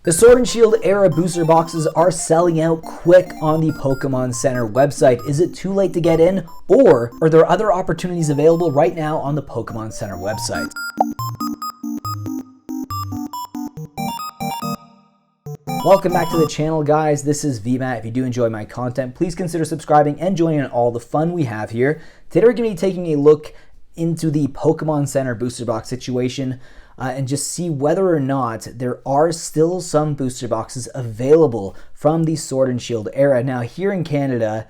The Sword and Shield era booster boxes are selling out quick on the Pokémon Center website. Is it too late to get in, or are there other opportunities available right now on the Pokémon Center website? Welcome back to the channel, guys. This is VMAT. If you do enjoy my content, please consider subscribing and joining in all the fun we have here. Today we're going to be taking a look into the Pokémon Center booster box situation and just see whether or not there are still some booster boxes available from the Sword and Shield era. Now, here in Canada,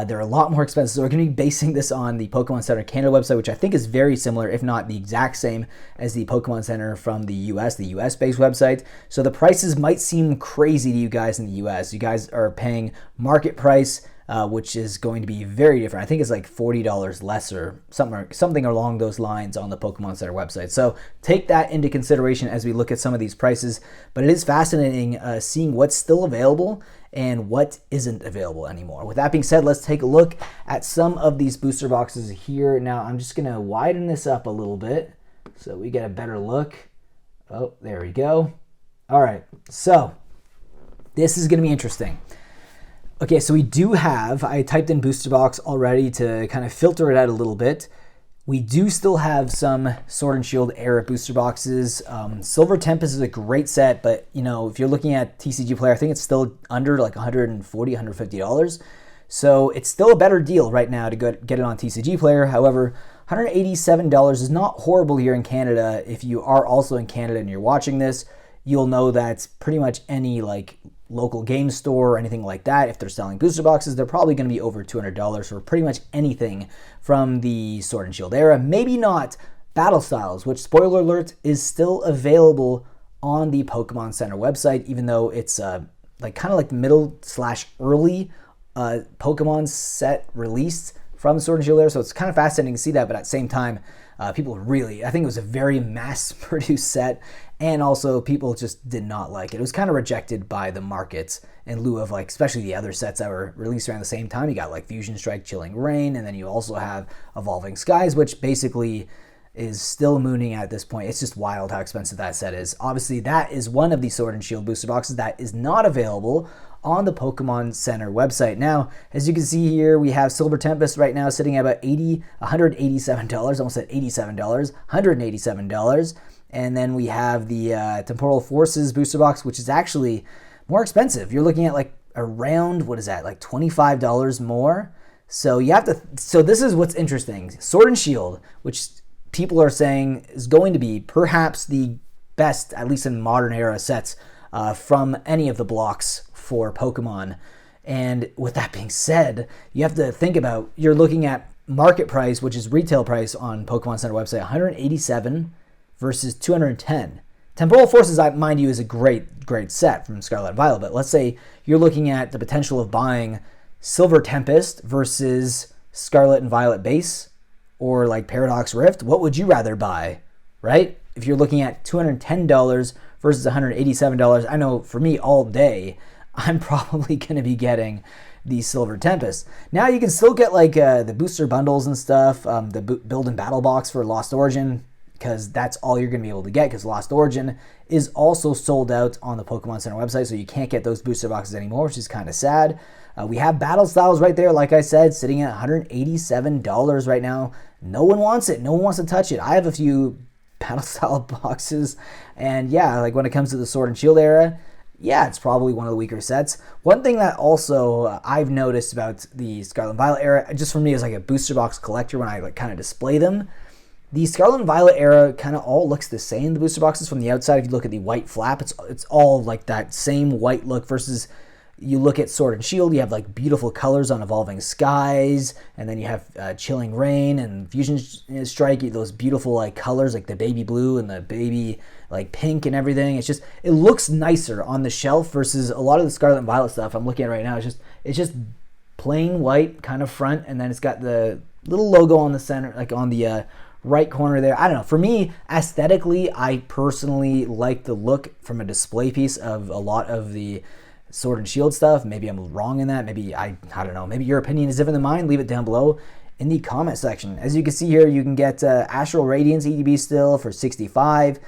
they're a lot more expensive. So we're going to be basing this on the Pokémon Center Canada website, which I think is very similar, if not the exact same as the Pokémon Center from the US-based website. So the prices might seem crazy to you guys in the US. You guys are paying market price, which is going to be very different. I think it's like $40 less or something along those lines on the Pokémon Center website. So take that into consideration as we look at some of these prices. But it is fascinating seeing what's still available and what isn't available anymore. With that being said, let's take a look at some of these booster boxes here. Now, I'm just going to widen this up a little bit so we get a better look. Oh, there we go. All right, so this is going to be interesting. Okay, so we do have, I typed in booster box already to kind of filter it out a little bit. We do still have some Sword and Shield era booster boxes. Silver Tempest is a great set, but you know, if you're looking at TCG Player, I think it's still under like $140, $150. So it's still a better deal right now to get it on TCG Player. However, $187 is not horrible here in Canada. If you are also in Canada and you're watching this, you'll know that pretty much any like local game store or anything like that, if they're selling booster boxes, they're probably going to be over $200 for pretty much anything from the Sword and Shield era. Maybe not Battle Styles, which, spoiler alert, is still available on the Pokémon Center website, even though it's like kind of like the middle/early Pokemon set released from Sword and Shield era. So it's kind of fascinating to see that, but at the same time, people really, I think it was a very mass-produced set, and also people just did not like it. It was kind of rejected by the markets in lieu of like, especially the other sets that were released around the same time. You got like Fusion Strike, Chilling Reign, and then you also have Evolving Skies, which basically is still mooning at this point. It's just wild how expensive that set is. Obviously, that is one of the Sword and Shield booster boxes that is not available on the Pokémon Center website. Now, as you can see here, we have Silver Tempest right now sitting at about $187, almost at $87, $187. And then we have the Temporal Forces booster box, which is actually more expensive. You're looking at like around, what is that, like $25 more? So you have to, so this is what's interesting. Sword and Shield, which people are saying is going to be perhaps the best, at least in modern era sets, from any of the blocks for Pokemon. And with that being said, you have to think about, you're looking at market price, which is retail price on Pokemon Center website, $187 versus $210. Temporal Forces, mind you, is a great set from Scarlet and Violet, but let's say you're looking at the potential of buying Silver Tempest versus Scarlet and Violet base, or like Paradox Rift. What would you rather buy, right? If you're looking at $210 versus $187, I know for me all day, I'm probably going to be getting the Silver Tempest. Now you can still get like the booster bundles and stuff, the build and battle box for Lost Origin, because that's all you're going to be able to get, because Lost Origin is also sold out on the Pokemon Center website, so you can't get those booster boxes anymore, which is kind of sad. We have Battle Styles right there, like I said, sitting at $187 right now. No one wants it. No one wants to touch it. I have a few Battle Style boxes, and yeah, like when it comes to the Sword and Shield era, yeah, it's probably one of the weaker sets. One thing that also I've noticed about the Scarlet and Violet era, just for me as like a booster box collector when I like kind of display them, the Scarlet and Violet era kind of all looks the same, the booster boxes from the outside. If you look at the white flap, it's all like that same white look, versus you look at Sword and Shield, you have like beautiful colors on Evolving Skies, and then you have Chilling Reign and Fusion Strike, those beautiful like colors, like the baby blue and the baby like pink and everything. It's just, it looks nicer on the shelf versus a lot of the Scarlet and Violet stuff I'm looking at right now. It's just plain white kind of front, and then it's got the little logo on the center, like on the right corner there. I don't know. For me, aesthetically, I personally like the look from a display piece of a lot of the Sword and Shield stuff. Maybe I'm wrong in that. Maybe I don't know. Maybe your opinion is different than mine. Leave it down below in the comment section. As you can see here, you can get Astral Radiance EDB still for $65.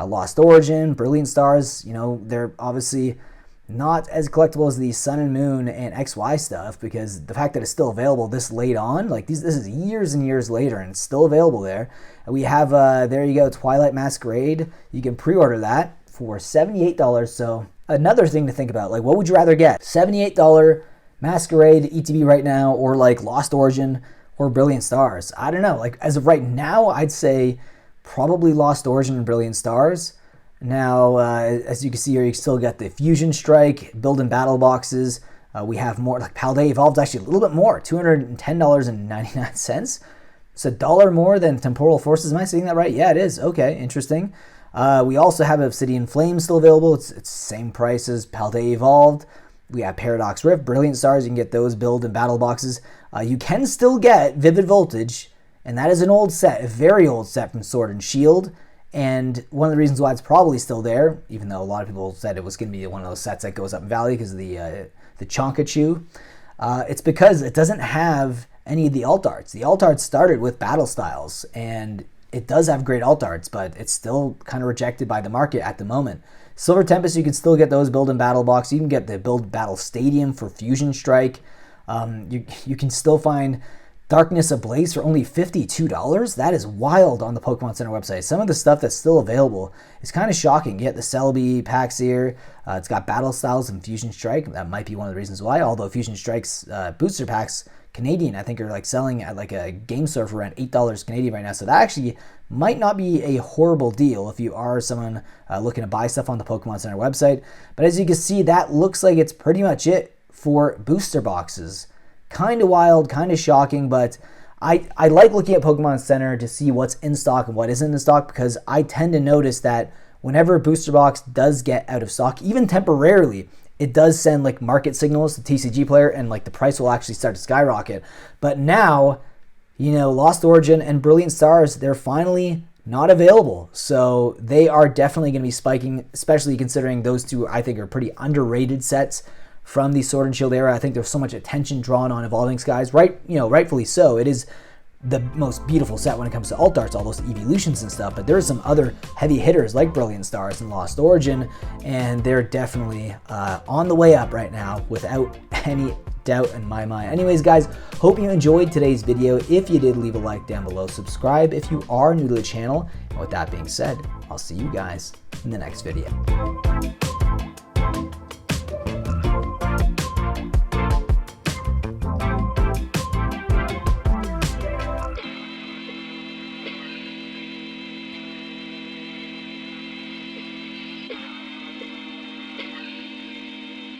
Lost Origin, Brilliant Stars, you know, they're obviously not as collectible as the Sun and Moon and XY stuff, because the fact that it's still available this late on, like this is years and years later and it's still available there. We have, there you go, Twilight Masquerade. You can pre-order that for $78. So another thing to think about, like what would you rather get? $78 Masquerade ETB right now, or like Lost Origin or Brilliant Stars? I don't know. Like as of right now, I'd say probably Lost Origin and Brilliant Stars. Now, as you can see here, you still got the Fusion Strike, build and battle boxes. We have more, like Paldea Evolved, actually a little bit more, $210.99. It's $1 more than Temporal Forces. Am I saying that right? Yeah, it is. Okay, interesting. We also have Obsidian Flame still available. It's same price as Paldea Evolved. We have Paradox Rift, Brilliant Stars. You can get those build and battle boxes. You can still get Vivid Voltage, and that is an old set, a very old set from Sword and Shield. And one of the reasons why it's probably still there, even though a lot of people said it was going to be one of those sets that goes up in value because of the Chonkachu, it's because it doesn't have any of the alt arts. The alt arts started with Battle Styles, and it does have great alt arts, but it's still kind of rejected by the market at the moment. Silver Tempest, you can still get those build and battle box. You can get the build battle stadium for Fusion Strike. You can still find Darkness Ablaze for only $52. That is wild on the Pokemon Center website. Some of the stuff that's still available is kind of shocking. You get the Celebi packs here. It's got Battle Styles and Fusion Strike. That might be one of the reasons why, although Fusion Strike's booster packs, Canadian, I think are like selling at like a game store for around $8 Canadian right now. So that actually might not be a horrible deal if you are someone looking to buy stuff on the Pokemon Center website. But as you can see, that looks like it's pretty much it for booster boxes. Kind of wild, kind of shocking, but I like looking at Pokemon Center to see what's in stock and what isn't in stock, because I tend to notice that whenever a booster box does get out of stock, even temporarily, it does send like market signals to TCG player, and like the price will actually start to skyrocket. But now, you know, Lost Origin and Brilliant Stars, they're finally not available. So they are definitely going to be spiking, especially considering those two I think are pretty underrated sets from the Sword and Shield era. I think there's so much attention drawn on Evolving Skies, right? You know, rightfully so. It is the most beautiful set when it comes to alt arts, all those evolutions and stuff, but there are some other heavy hitters like Brilliant Stars and Lost Origin, and they're definitely on the way up right now without any doubt in my mind. Anyways, guys, hope you enjoyed today's video. If you did, leave a like down below, subscribe if you are new to the channel, and with that being said, I'll see you guys in the next video.